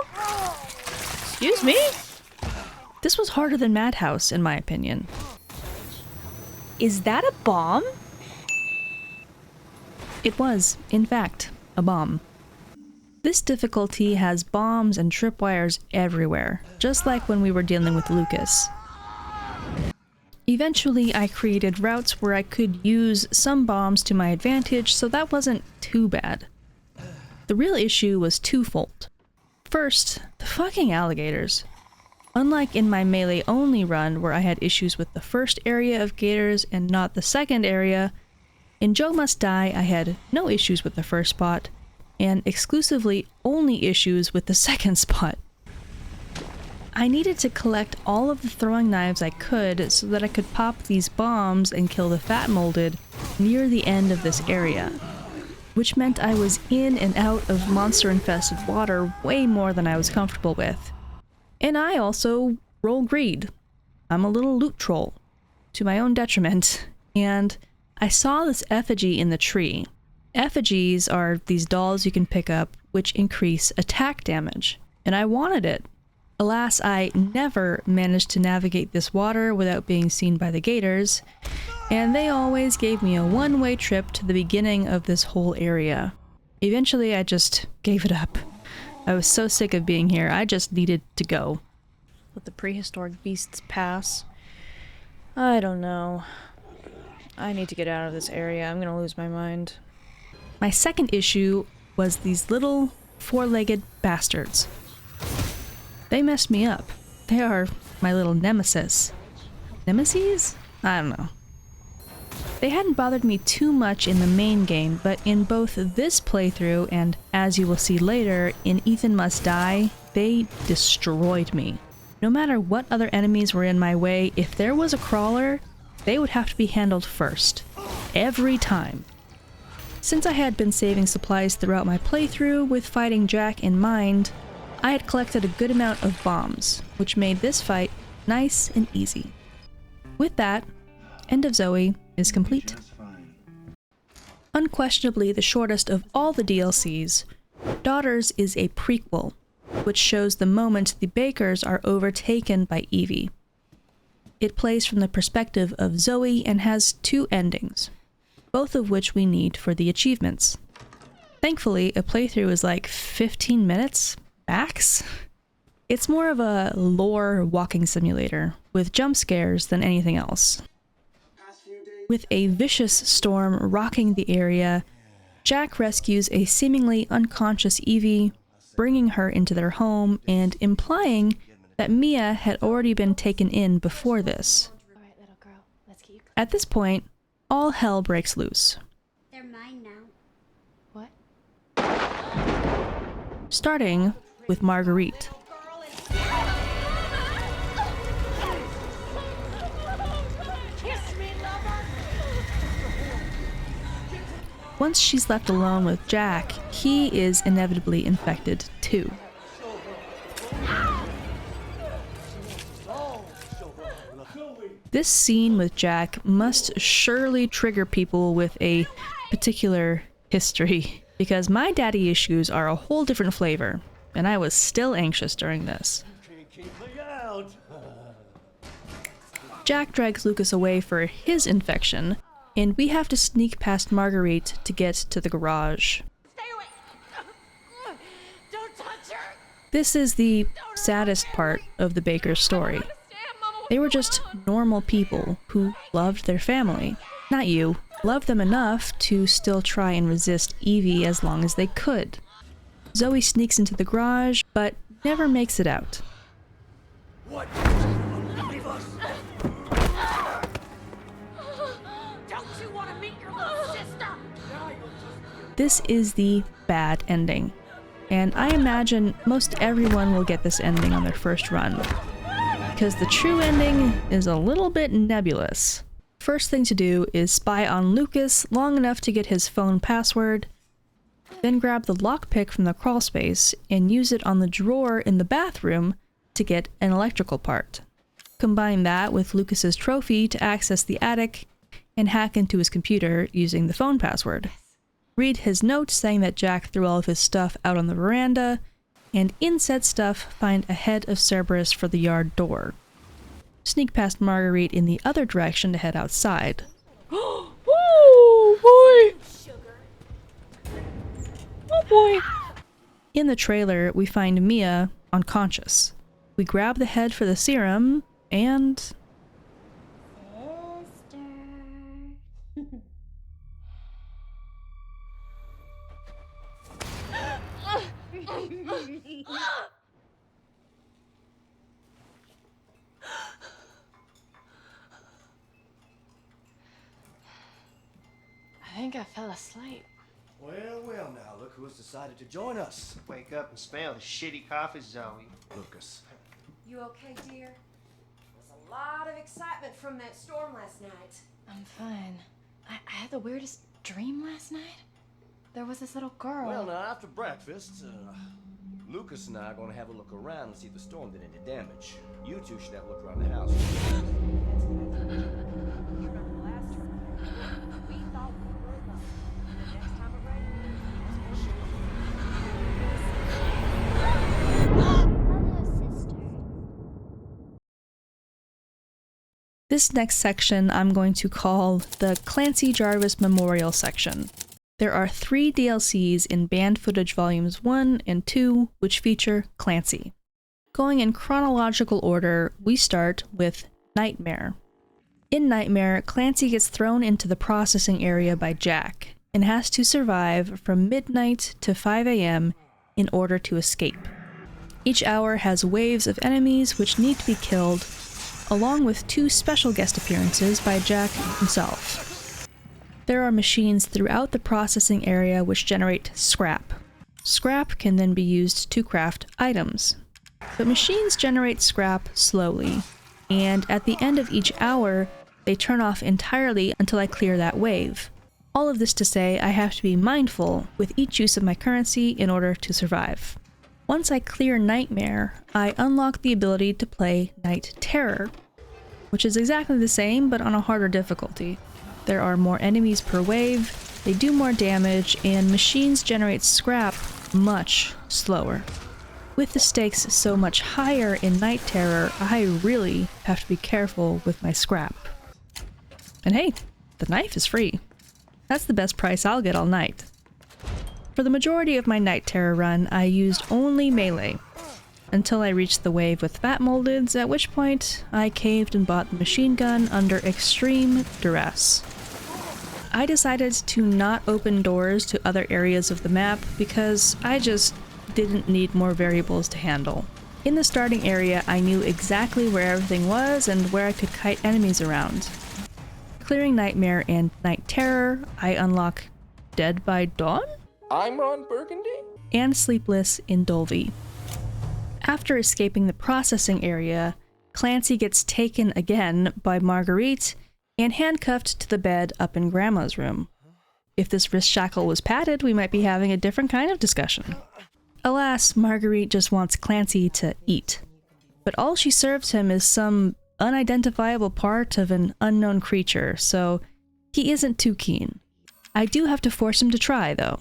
Excuse me? This was harder than Madhouse, in my opinion. Is that a bomb? It was, in fact, a bomb. This difficulty has bombs and tripwires everywhere, just like when we were dealing with Lucas. Eventually, I created routes where I could use some bombs to my advantage, so that wasn't too bad. The real issue was twofold. First, the fucking alligators. Unlike in my melee-only run where I had issues with the first area of gators and not the second area, in Joe Must Die I had no issues with the first spot, and exclusively only issues with the second spot. I needed to collect all of the throwing knives I could so that I could pop these bombs and kill the fat molded near the end of this area, which meant I was in and out of monster-infested water way more than I was comfortable with. And I also roll greed. I'm a little loot troll, to my own detriment, and I saw this effigy in the tree. Effigies are these dolls you can pick up which increase attack damage, and I wanted it. Alas, I never managed to navigate this water without being seen by the gators, and they always gave me a one-way trip to the beginning of this whole area. Eventually, I just gave it up. I was so sick of being here, I just needed to go. Let the prehistoric beasts pass. I don't know. I need to get out of this area. I'm gonna lose my mind. My second issue was these little four-legged bastards. They messed me up. They are my little nemesis. Nemesis? I don't know. They hadn't bothered me too much in the main game, but in both this playthrough and, as you will see later, in Ethan Must Die, they destroyed me. No matter what other enemies were in my way, if there was a crawler, they would have to be handled first. Every time. Since I had been saving supplies throughout my playthrough with fighting Jack in mind, I had collected a good amount of bombs, which made this fight nice and easy. With that, End of Zoe is complete. Unquestionably the shortest of all the DLCs, Daughters is a prequel, which shows the moment the Bakers are overtaken by Evie. It plays from the perspective of Zoe and has two endings, both of which we need for the achievements. Thankfully, a playthrough is like 15 minutes, max. It's more of a lore walking simulator, with jump scares than anything else. With a vicious storm rocking the area, Jack rescues a seemingly unconscious Evie, bringing her into their home and implying that Mia had already been taken in before this. All right, little girl, let's get you. At this point, all hell breaks loose. They're mine now. What? Starting with Marguerite. Once she's left alone with Jack, he is inevitably infected too. This scene with Jack must surely trigger people with a particular history, because my daddy issues are a whole different flavor, and I was still anxious during this. Jack drags Lucas away for his infection, and we have to sneak past Marguerite to get to the garage. Stay away! Don't touch her! This is the saddest part of the Baker's story. They were just normal people who loved their family. Not you. Loved them enough to still try and resist Evie as long as they could. Zoe sneaks into the garage, but never makes it out. What? Leave us? Don't you want to meet your little sister? This is the bad ending, and I imagine most everyone will get this ending on their first run, because the true ending is a little bit nebulous. First thing to do is spy on Lucas long enough to get his phone password, then grab the lockpick from the crawl space and use it on the drawer in the bathroom to get an electrical part. Combine that with Lucas's trophy to access the attic and hack into his computer using the phone password. Read his note saying that Jack threw all of his stuff out on the veranda, and in said stuff find a head of Cerberus for the yard door. Sneak past Marguerite in the other direction to head outside. Oh boy! Oh boy! In the trailer, we find Mia unconscious. We grab the head for the serum, and... I think I fell asleep. Well, well, now look who's decided to join us. Wake up and smell the shitty coffee, Zoe. Lucas. You okay, dear? There was a lot of excitement from that storm last night. I'm fine. I had the weirdest dream last night. There was this little girl. Well, now, after breakfast, Lucas and I are going to have a look around and see if the storm did any damage. You two should have a look around the house. This next section I'm going to call the Clancy Jarvis Memorial section. There are 3 DLCs in Banned Footage Volumes 1 and 2 which feature Clancy. Going in chronological order, we start with Nightmare. In Nightmare, Clancy gets thrown into the processing area by Jack and has to survive from midnight to 5 a.m. in order to escape. Each hour has waves of enemies which need to be killed, along with 2 special guest appearances by Jack himself. There are machines throughout the processing area which generate scrap. Scrap can then be used to craft items. But machines generate scrap slowly, and at the end of each hour, they turn off entirely until I clear that wave. All of this to say, I have to be mindful with each use of my currency in order to survive. Once I clear Nightmare, I unlock the ability to play Night Terror, which is exactly the same but on a harder difficulty. There are more enemies per wave, they do more damage, and machines generate scrap much slower. With the stakes so much higher in Night Terror, I really have to be careful with my scrap. And hey, the knife is free. That's the best price I'll get all night. For the majority of my Night Terror run, I used only melee, until I reached the wave with Fat Moldeds, at which point I caved and bought the machine gun under extreme duress. I decided to not open doors to other areas of the map because I just didn't need more variables to handle. In the starting area, I knew exactly where everything was and where I could kite enemies around. Clearing Nightmare and Night Terror, I unlock Dead by Dawn? I'm Ron Burgundy? And Sleepless in Dolby. After escaping the processing area, Clancy gets taken again by Marguerite and handcuffed to the bed up in Grandma's room. If this wrist shackle was padded, we might be having a different kind of discussion. Alas, Marguerite just wants Clancy to eat. But all she serves him is some unidentifiable part of an unknown creature, so he isn't too keen. I do have to force him to try, though,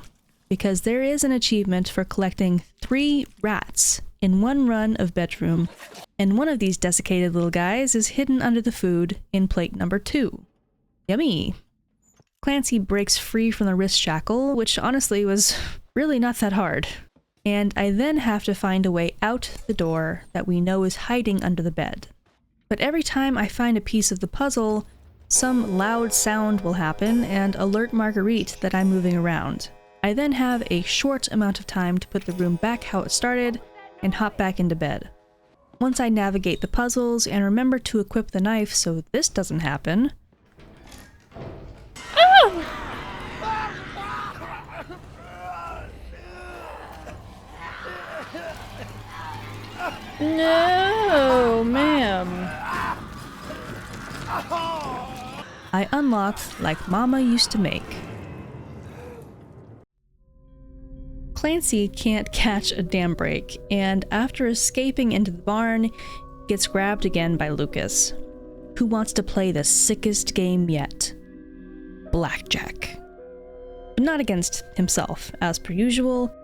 because there is an achievement for collecting 3 rats in one run of bedroom, and one of these desiccated little guys is hidden under the food in plate number 2. Yummy! Clancy breaks free from the wrist shackle, which honestly was really not that hard. And I then have to find a way out the door that we know is hiding under the bed. But every time I find a piece of the puzzle, some loud sound will happen and alert Marguerite that I'm moving around. I then have a short amount of time to put the room back how it started and hop back into bed. Once I navigate the puzzles and remember to equip the knife so this doesn't happen... Oh! No, ma'am. I unlock like Mama used to make. Clancy can't catch a dam break, and after escaping into the barn, gets grabbed again by Lucas, who wants to play the sickest game yet. Blackjack. But not against himself, as per usual.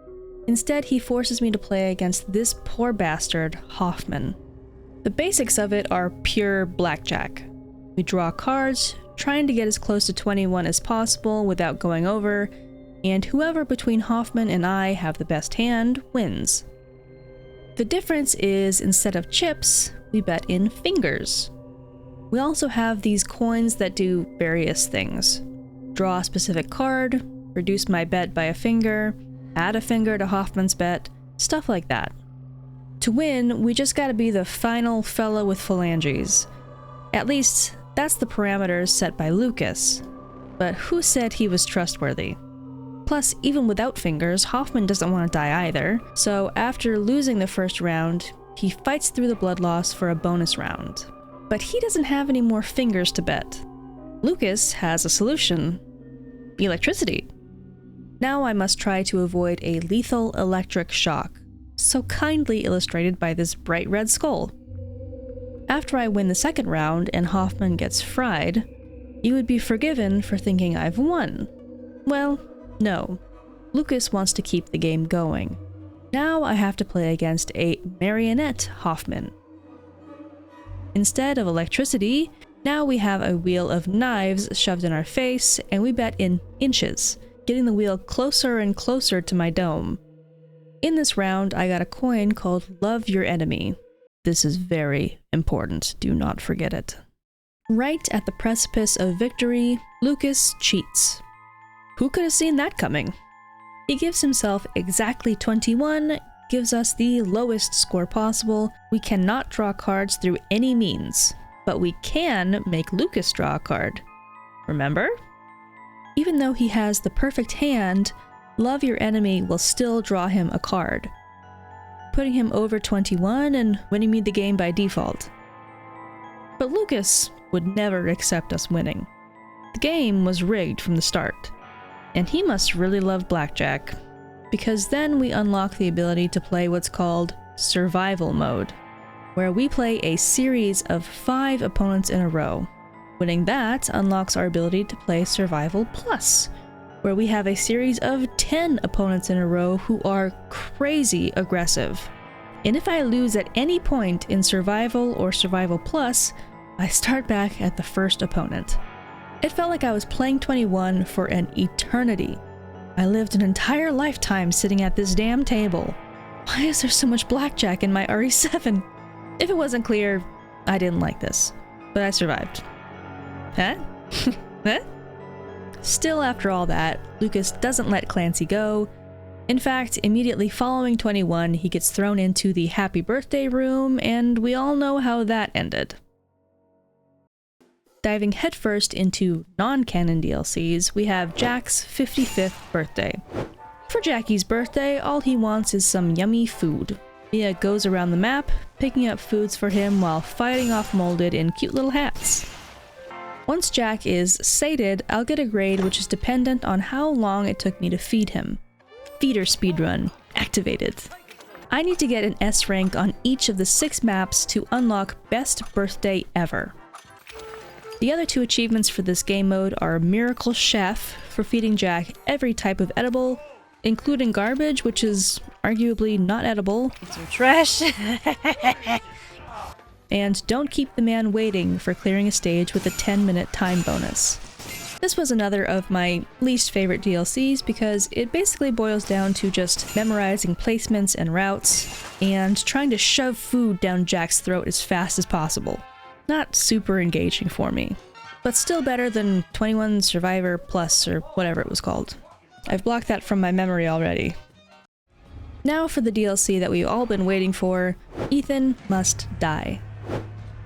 Instead, he forces me to play against this poor bastard, Hoffman. The basics of it are pure blackjack. We draw cards, trying to get as close to 21 as possible without going over, and whoever between Hoffman and I have the best hand wins. The difference is, instead of chips, we bet in fingers. We also have these coins that do various things. Draw a specific card, reduce my bet by a finger, add a finger to Hoffman's bet, stuff like that. To win, we just gotta be the final fella with phalanges. At least, that's the parameters set by Lucas. But who said he was trustworthy? Plus, even without fingers, Hoffman doesn't want to die either, so after losing the first round, he fights through the blood loss for a bonus round. But he doesn't have any more fingers to bet. Lucas has a solution. Electricity. Now I must try to avoid a lethal electric shock, so kindly illustrated by this bright red skull. After I win the second round and Hoffman gets fried, you would be forgiven for thinking I've won. Well, no. Lucas wants to keep the game going. Now I have to play against a marionette Hoffman. Instead of electricity, now we have a wheel of knives shoved in our face, and we bet in inches, getting the wheel closer and closer to my dome. In this round, I got a coin called Love Your Enemy. This is very important, do not forget it. Right at the precipice of victory, Lucas cheats. Who could have seen that coming? He gives himself exactly 21, gives us the lowest score possible. We cannot draw cards through any means, but we can make Lucas draw a card. Remember? Even though he has the perfect hand, Love Your Enemy will still draw him a card, putting him over 21 and winning me the game by default. But Lucas would never accept us winning. The game was rigged from the start. And he must really love blackjack, because then we unlock the ability to play what's called survival mode, where we play a series of 5 opponents in a row. Winning that unlocks our ability to play survival plus, where we have a series of 10 opponents in a row who are crazy aggressive. And if I lose at any point in survival or survival plus, I start back at the first opponent. It felt like I was playing 21 for an eternity. I lived an entire lifetime sitting at this damn table. Why is there so much blackjack in my RE7? If it wasn't clear, I didn't like this, but I survived. Huh? Huh? Still, after all that, Lucas doesn't let Clancy go. In fact, immediately following 21, he gets thrown into the happy birthday room, and we all know how that ended. Diving headfirst into non-canon DLCs, we have Jack's 55th birthday. For Jackie's birthday, all he wants is some yummy food. Mia goes around the map, picking up foods for him while fighting off Molded in cute little hats. Once Jack is sated, I'll get a grade which is dependent on how long it took me to feed him. Feeder speedrun activated. I need to get an S rank on each of the 6 maps to unlock best birthday ever. The other 2 achievements for this game mode are Miracle Chef for feeding Jack every type of edible, including garbage, which is arguably not edible. Some trash. And Don't Keep the Man Waiting for clearing a stage with a 10-minute time bonus. This was another of my least favorite DLCs because it basically boils down to just memorizing placements and routes and trying to shove food down Jack's throat as fast as possible. Not super engaging for me, but still better than 21 Survivor Plus or whatever it was called. I've blocked that from my memory already. Now for the DLC that we've all been waiting for, Ethan Must Die.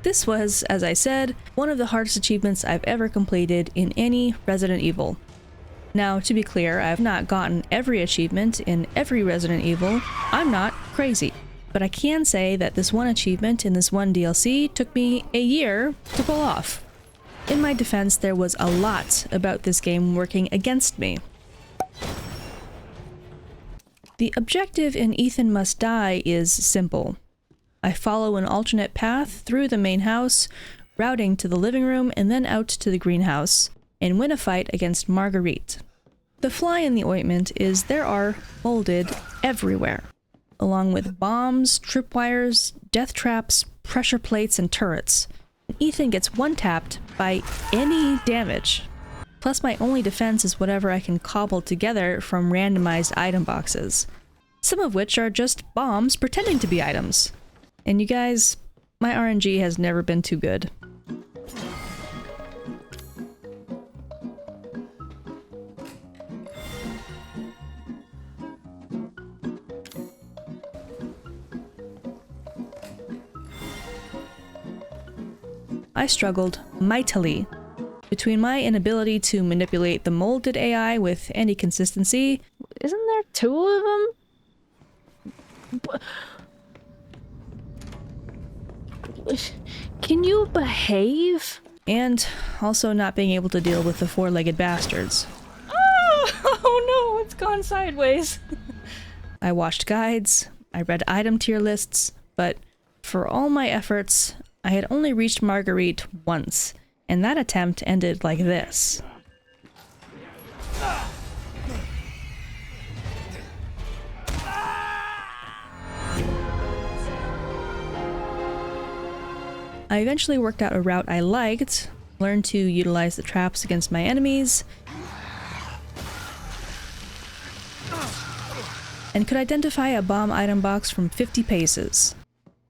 This was, as I said, one of the hardest achievements I've ever completed in any Resident Evil. Now, to be clear, I've not gotten every achievement in every Resident Evil. I'm not crazy. But I can say that this one achievement in this one DLC took me a year to pull off. In my defense, there was a lot about this game working against me. The objective in Ethan Must Die is simple. I follow an alternate path through the main house, routing to the living room and then out to the greenhouse, and win a fight against Marguerite. The fly in the ointment is there are Molded everywhere, along with bombs, tripwires, death traps, pressure plates, and turrets. Ethan gets one-tapped by any damage. Plus my only defense is whatever I can cobble together from randomized item boxes, some of which are just bombs pretending to be items. And you guys, my RNG has never been too good. I struggled mightily between my inability to manipulate the Molded AI with any consistency. Isn't there 2 of them? Can you behave? And also not being able to deal with the four-legged bastards. Oh no, it's gone sideways. I watched guides, I read item tier lists, but for all my efforts, I had only reached Marguerite once, and that attempt ended like this. I eventually worked out a route I liked, learned to utilize the traps against my enemies, and could identify a bomb item box from 50 paces.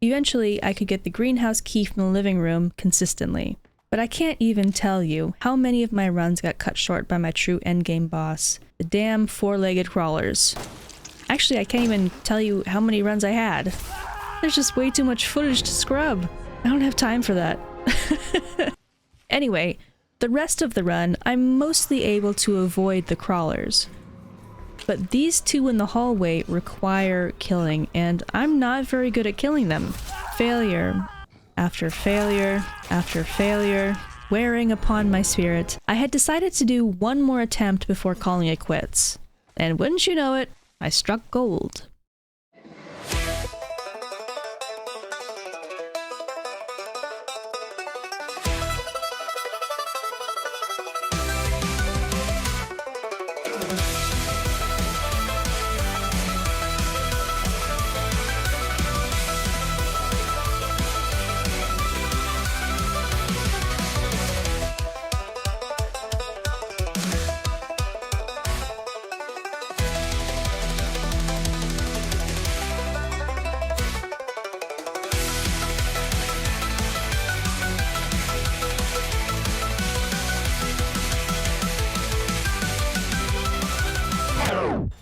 Eventually, I could get the greenhouse key from the living room consistently, but I can't even tell you how many of my runs got cut short by my true endgame boss, the damn four-legged crawlers. Actually, I can't even tell you how many runs I had. There's just way too much footage to scrub. I don't have time for that. Anyway, the rest of the run, I'm mostly able to avoid the crawlers. But these two in the hallway require killing, and I'm not very good at killing them. Failure after failure after failure, wearing upon my spirit, I had decided to do one more attempt before calling it quits. And wouldn't you know it, I struck gold.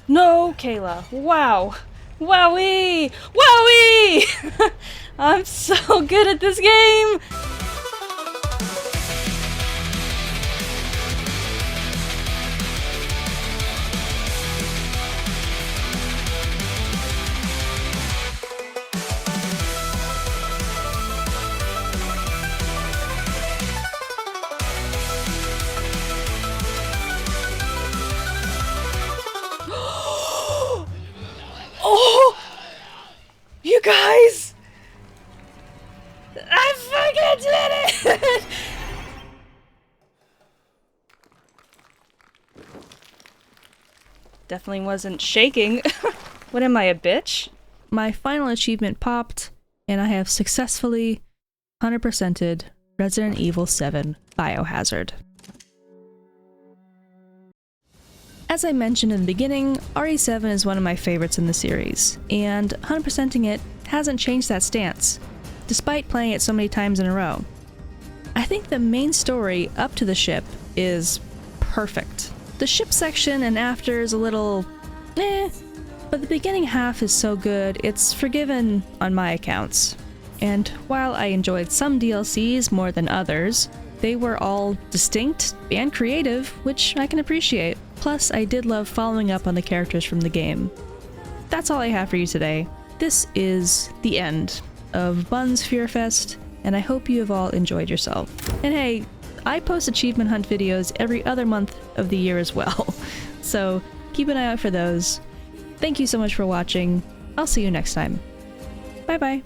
No, Kayla. Wow. Wowee! Wowee! I'm so good at this game! Oh! You guys! I fucking did it! Definitely wasn't shaking. What am I, a bitch? My final achievement popped, and I have successfully 100%ed Resident Evil 7 Biohazard. As I mentioned in the beginning, RE7 is one of my favorites in the series, and 100%ing it hasn't changed that stance, despite playing it so many times in a row. I think the main story up to the ship is perfect. The ship section and after is a little but the beginning half is so good, it's forgiven on my accounts. And while I enjoyed some DLCs more than others, they were all distinct and creative, which I can appreciate. Plus, I did love following up on the characters from the game. That's all I have for you today. This is the end of Bun's Fear Fest, and I hope you have all enjoyed yourself. And hey, I post achievement hunt videos every other month of the year as well, so keep an eye out for those. Thank you so much for watching. I'll see you next time. Bye bye.